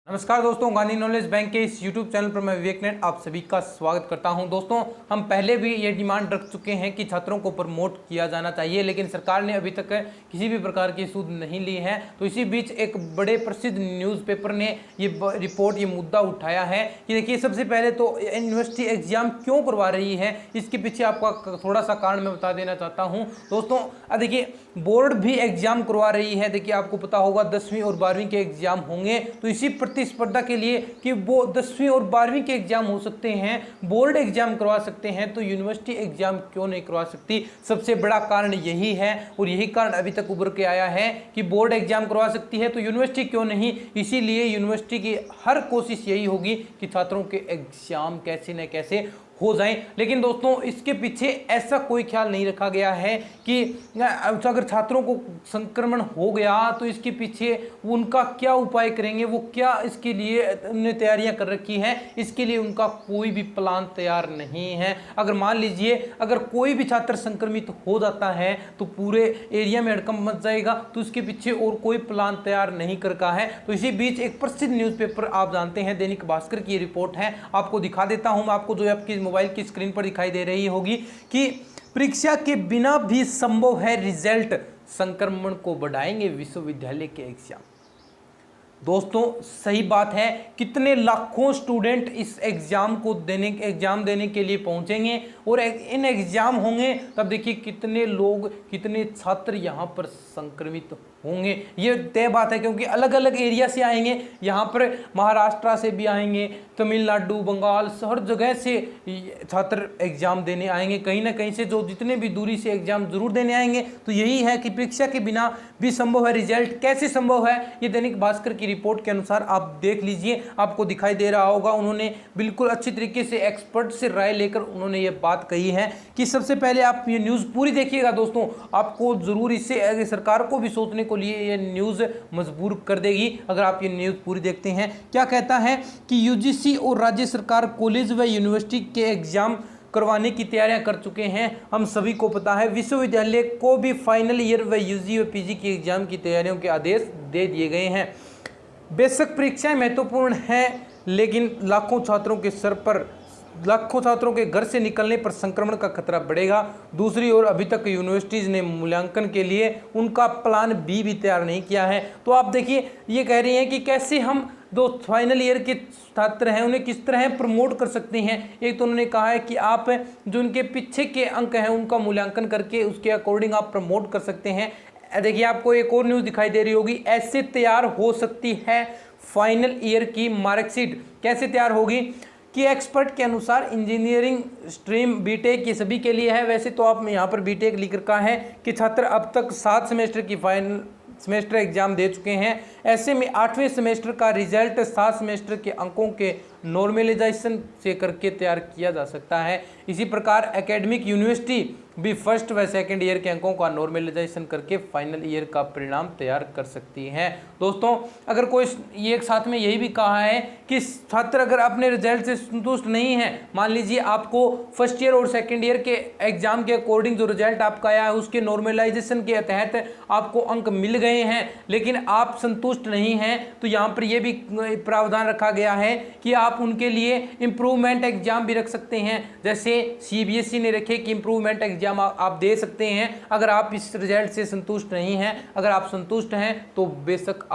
नमस्कार दोस्तों, Gandhi knowledge bank के इस YouTube चैनल पर मैं विवेक नेट आप सभी का स्वागत करता हूं। दोस्तों, हम पहले भी ये डिमांड रख चुके हैं कि छात्रों को प्रमोट किया जाना चाहिए, लेकिन सरकार ने अभी तक किसी भी प्रकार की सूद नहीं ली है। तो इसी बीच एक बड़े प्रसिद्ध न्यूज़पेपर ने ये मुद्दा उठाया है कि देखिए, सबसे पहले तो यूनिवर्सिटी एग्जाम क्यों करवा रही है, इसके पीछे आपका थोड़ा सा कारण मैं बता देना चाहता हूँ। दोस्तों देखिए, बोर्ड भी एग्जाम करवा रही है। देखिए, आपको पता होगा 10वीं और 12वीं के एग्जाम होंगे, तो इसी प्रतिस्पर्धा के लिए कि वो 10वीं और 12वीं के एग्जाम हो सकते हैं, बोर्ड एग्जाम करवा सकते हैं, तो यूनिवर्सिटी एग्जाम क्यों नहीं करवा सकती। सबसे बड़ा कारण यही है और यही कारण अभी तक उभर के आया है कि बोर्ड एग्जाम करवा सकती है तो यूनिवर्सिटी क्यों नहीं। इसीलिए यूनिवर्सिटी की हर कोशिश यही होगी कि छात्रों के एग्जाम कैसे न कैसे हो जाएं। लेकिन दोस्तों, इसके पीछे ऐसा कोई ख्याल नहीं रखा गया है कि अगर छात्रों को संक्रमण हो गया तो इसके पीछे उनका क्या उपाय करेंगे, वो क्या इसके लिए उन्होंने तैयारियां कर रखी हैं, इसके लिए उनका कोई भी प्लान तैयार नहीं है। अगर मान लीजिए अगर कोई भी छात्र संक्रमित हो जाता है तो पूरे एरिया में हड़कंप मच जाएगा, तो उसके पीछे और कोई प्लान तैयार नहीं कर रखा है। तो इसी बीच एक प्रसिद्ध न्यूज़पेपर आप जानते हैं, दैनिक भास्कर की रिपोर्ट है, आपको दिखा देता हूं। आपको जो आपकी मोबाइल की स्क्रीन पर दिखाई दे रही होगी कि परीक्षा के बिना भी संभव है रिजल्ट, संक्रमण को बढ़ाएंगे विश्वविद्यालय के एग्जाम। दोस्तों, सही बात है, कितने लाखों स्टूडेंट इस एग्जाम देने के लिए पहुंचेंगे और इन एग्जाम होंगे, तब देखिए कितने लोग, कितने छात्र यहां पर संक्रमित होंगे। ये तय बात है, क्योंकि अलग अलग एरिया से आएंगे, यहाँ पर महाराष्ट्र से भी आएंगे, तमिलनाडु, बंगाल, हर जगह से छात्र एग्जाम देने आएंगे, कहीं ना कहीं से जो जितने भी दूरी से एग्जाम जरूर देने आएंगे। तो यही है कि परीक्षा के बिना भी संभव है रिजल्ट। कैसे संभव है, ये दैनिक भास्कर की रिपोर्ट के अनुसार आप देख लीजिए, आपको दिखाई दे रहा होगा। उन्होंने बिल्कुल अच्छी तरीके से एक्सपर्ट से राय लेकर उन्होंने ये बात कही है कि सबसे पहले आप ये न्यूज़ पूरी देखिएगा। दोस्तों, आपको जरूर इससे सरकार को भी सोचने को लिए ये न्यूज़ मजबूर कर देगी अगर आप ये न्यूज़ पूरी देखते हैं। क्या कहता है कि यूजीसी और राज्य सरकार कॉलेज व यूनिवर्सिटी के एग्जाम करवाने की तैयारियां कर चुके हैं। हम सभी को पता है, विश्वविद्यालय को भी फाइनल ईयर व यूजी व पीजी के एग्जाम की तैयारियों के आदेश दे दिए गए हैं। बेशक परीक्षाएं महत्वपूर्ण हैं, लेकिन लाखों छात्रों के घर से निकलने पर संक्रमण का खतरा बढ़ेगा। दूसरी ओर अभी तक यूनिवर्सिटीज़ ने मूल्यांकन के लिए उनका प्लान बी भी तैयार नहीं किया है। तो आप देखिए, ये कह रही हैं कि कैसे हम दो फाइनल ईयर के छात्र हैं उन्हें किस तरह प्रमोट कर सकते हैं। एक तो उन्होंने कहा है कि आप जो उनके पीछे के अंक हैं उनका मूल्यांकन करके उसके अकॉर्डिंग आप प्रमोट कर सकते हैं। देखिए, आपको एक और न्यूज़ दिखाई दे रही होगी, ऐसे तैयार हो सकती है फाइनल ईयर की मार्कशीट। कैसे तैयार होगी कि एक्सपर्ट के अनुसार इंजीनियरिंग स्ट्रीम बीटेक के सभी के लिए है। वैसे तो आप यहाँ पर बीटेक लिख रखा है कि छात्र अब तक 7 सेमेस्टर की फाइनल सेमेस्टर एग्जाम दे चुके हैं। ऐसे में 8वें सेमेस्टर का रिजल्ट 7 सेमेस्टर के अंकों के नॉर्मलाइजेशन से करके तैयार किया जा सकता है। इसी प्रकार एकेडमिक यूनिवर्सिटी भी फर्स्ट व सेकंड ईयर के अंकों का नॉर्मलाइजेशन करके फाइनल ईयर का परिणाम तैयार कर सकती है। दोस्तों, अगर कोई ये एक साथ में यही भी कहा है कि छात्र अगर अपने रिजल्ट से संतुष्ट नहीं है, मान लीजिए आपको फर्स्ट ईयर और सेकंड ईयर के एग्जाम के अकॉर्डिंग जो रिजल्ट आपका आया है उसके नॉर्मलाइजेशन के तहत आपको अंक मिल गए हैं, लेकिन आप संतुष्ट नहीं हैं, तो यहाँ पर यह भी प्रावधान रखा गया है कि आप उनके लिए इम्प्रूवमेंट एग्जाम भी रख सकते हैं। जैसे सीबीएसई ने रखे कि इम्प्रूवमेंट एग्जाम आप दे सकते हैं अगर आप इस रिजल्ट से संतुष्ट नहीं हैं। अगर आप संतुष्ट हैं तो बेशक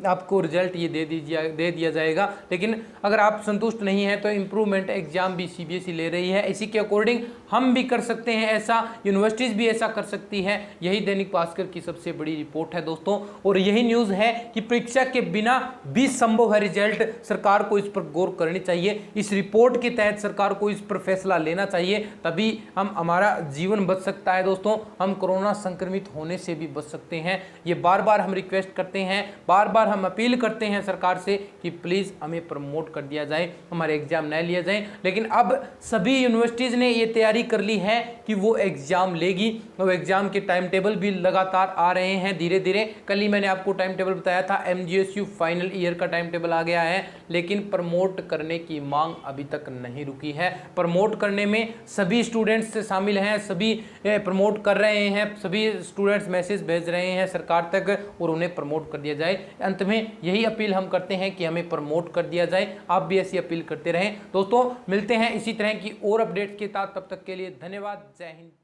आपको रिजल्ट ये दे दिया जाएगा, लेकिन अगर आप संतुष्ट नहीं हैं तो इम्प्रूवमेंट एग्जाम भी सीबीएसई ले रही है। इसी के अकॉर्डिंग हम भी कर सकते हैं ऐसा, यूनिवर्सिटीज़ भी ऐसा कर सकती है। यही दैनिक भास्कर की सबसे बड़ी रिपोर्ट है दोस्तों, और यही न्यूज़ है कि परीक्षा के बिना भी संभव है रिजल्ट। सरकार को इस पर गौर करनी चाहिए। इस रिपोर्ट के तहत सरकार को इस पर फैसला लेना चाहिए, तभी हमारा जीवन बच सकता है। दोस्तों, हम कोरोना संक्रमित होने से भी बच सकते हैं। ये बार बार हम रिक्वेस्ट करते हैं, बार बार हम अपील करते हैं सरकार से कि प्लीज़ हमें प्रमोट कर दिया जाए, हमारे एग्जाम न लिया जाए। लेकिन अब सभी यूनिवर्सिटीज़ ने ये तैयारी तैयारी कर ली है कि वो एग्जाम लेगी। वो एग्जाम के टाइम टेबल भी लगातार आ रहे हैं धीरे धीरे। कल ही मैंने आपको टाइम टेबल बताया था, MGSU फाइनल ईयर का टाइम टेबल आ गया है, लेकिन प्रमोट करने की मांग अभी तक नहीं रुकी है। प्रमोट करने में सभी स्टूडेंट्स शामिल हैं, सभी प्रमोट कर रहे हैं, सभी स्टूडेंट्स मैसेज भेज रहे हैं सरकार तक और उन्हें प्रमोट कर दिया जाए। अंत में यही अपील हम करते हैं कि हमें प्रमोट कर दिया जाए। आप भी ऐसी अपील करते रहें। दोस्तों मिलते हैं इसी तरह की और अपडेट्स के साथ, तब तक के लिए धन्यवाद। जय हिंद।